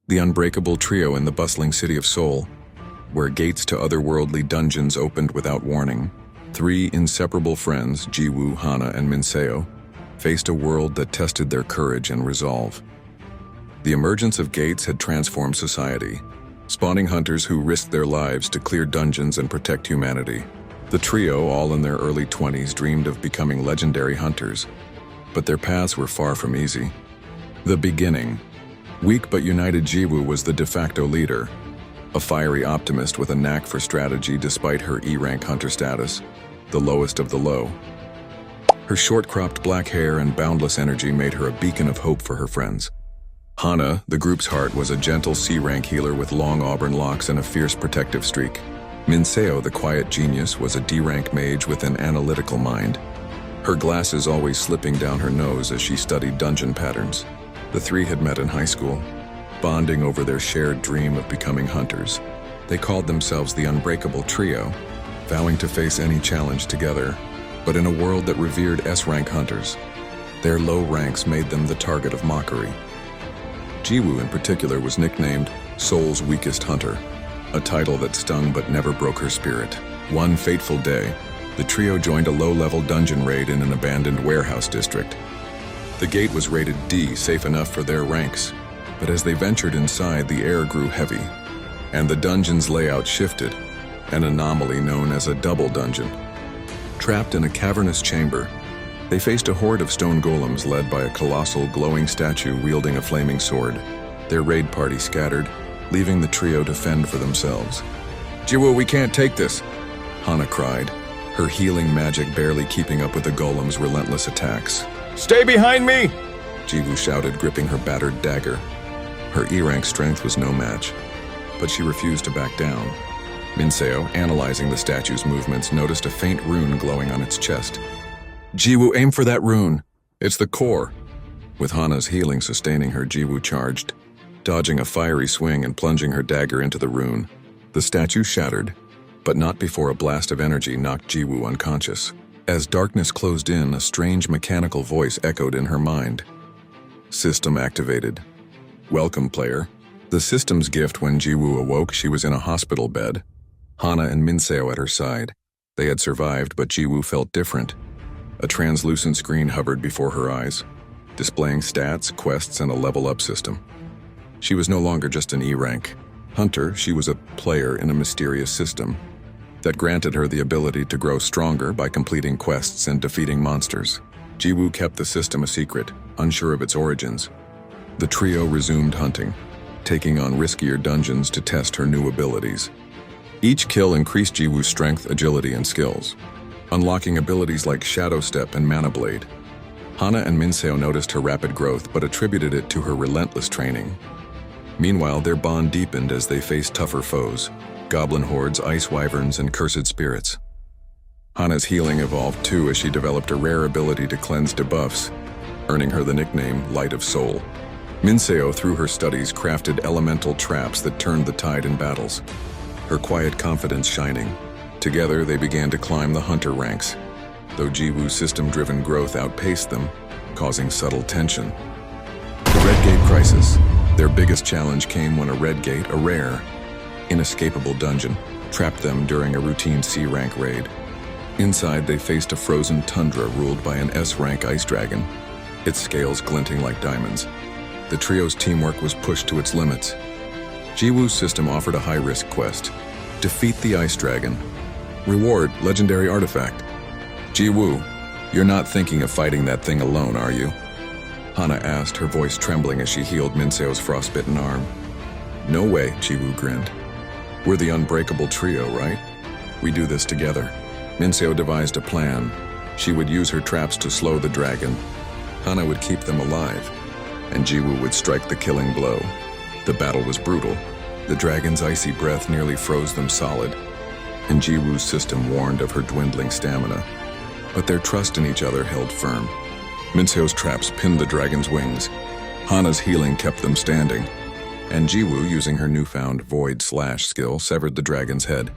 the Unbreakable Trio in the bustling city of Seoul, where gates to otherworldly dungeons opened without warning. Three inseparable friends, Jiwoo, Hana, and Minseo, faced a world that tested their courage and resolve. The emergence of gates had transformed society, spawning hunters who risked their lives to clear dungeons and protect humanity. The trio, all in their early 20s, dreamed of becoming legendary hunters, but their paths were far from easy. The beginning. Weak but united Jiwoo was the de facto leader, a fiery optimist with a knack for strategy despite her E-rank hunter status, the lowest of the low. Her short-cropped black hair and boundless energy made her a beacon of hope for her friends. Hana, the group's heart, was a gentle C-rank healer with long auburn locks and a fierce protective streak. Minseo, the quiet genius, was a D-rank mage with an analytical mind, her glasses always slipping down her nose as she studied dungeon patterns. The three had met in high school, bonding over their shared dream of becoming hunters. They called themselves the Unbreakable Trio, vowing to face any challenge together, but in a world that revered S-rank hunters. Their low ranks made them the target of mockery. Jiwoo in particular was nicknamed Seoul's weakest hunter, a title that stung but never broke her spirit. One fateful day, the trio joined a low-level dungeon raid in an abandoned warehouse district. The gate was rated D, safe enough for their ranks, but as they ventured inside, the air grew heavy, and the dungeon's layout shifted, an anomaly known as a double dungeon. Trapped in a cavernous chamber, they faced a horde of stone golems led by a colossal glowing statue wielding a flaming sword. Their raid party scattered, leaving the trio to fend for themselves. "Jiwoo, we can't take this," Hana cried, her healing magic barely keeping up with the golem's relentless attacks. "Stay behind me!" Jiwoo shouted, gripping her battered dagger. Her E-rank strength was no match, but she refused to back down. Minseo, analyzing the statue's movements, noticed a faint rune glowing on its chest. "Jiwoo, aim for that rune. It's the core." With Hana's healing sustaining her, Jiwoo charged, dodging a fiery swing and plunging her dagger into the rune. The statue shattered, but not before a blast of energy knocked Jiwoo unconscious. As darkness closed in, a strange mechanical voice echoed in her mind. "System activated. Welcome, player." The system's gift. When Jiwoo awoke, she was in a hospital bed, Hana and Minseo at her side. They had survived, but Jiwoo felt different. A translucent screen hovered before her eyes, displaying stats, quests, and a level-up system. She was no longer just an E-rank hunter, she was a player in a mysterious system that granted her the ability to grow stronger by completing quests and defeating monsters. Jiwoo kept the system a secret, unsure of its origins. The trio resumed hunting, taking on riskier dungeons to test her new abilities. Each kill increased Jiwoo's strength, agility, and skills, unlocking abilities like Shadow Step and Mana Blade. Hana and Minseo noticed her rapid growth but attributed it to her relentless training. Meanwhile, their bond deepened as they faced tougher foes, goblin hordes, ice wyverns, and cursed spirits. Hana's healing evolved too as she developed a rare ability to cleanse debuffs, earning her the nickname Light of Soul. Minseo, through her studies, crafted elemental traps that turned the tide in battles, her quiet confidence shining. Together, they began to climb the hunter ranks, though Jiwoo's system-driven growth outpaced them, causing subtle tension. The Red Gate Crisis. Their biggest challenge came when a Red Gate, a rare, inescapable dungeon, trapped them during a routine C-rank raid. Inside, they faced a frozen tundra ruled by an S-rank ice dragon, its scales glinting like diamonds. The trio's teamwork was pushed to its limits. Jiwoo's system offered a high-risk quest: defeat the ice dragon. Reward: legendary artifact. "Jiwoo, you're not thinking of fighting that thing alone, are you?" Hana asked, her voice trembling as she healed Minseo's frostbitten arm. "No way," Jiwoo grinned. "We're the Unbreakable Trio, right? We do this together." Minseo devised a plan. She would use her traps to slow the dragon. Hana would keep them alive, and Jiwoo would strike the killing blow. The battle was brutal. The dragon's icy breath nearly froze them solid, and Jiwoo's system warned of her dwindling stamina. But their trust in each other held firm. Minseo's traps pinned the dragon's wings. Hana's healing kept them standing, and Jiwoo, using her newfound Void Slash skill, severed the dragon's head.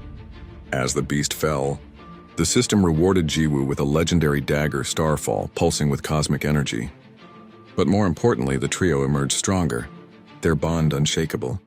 As the beast fell, the system rewarded Jiwoo with a legendary dagger, Starfall, pulsing with cosmic energy. But more importantly, the trio emerged stronger. their bond unshakable.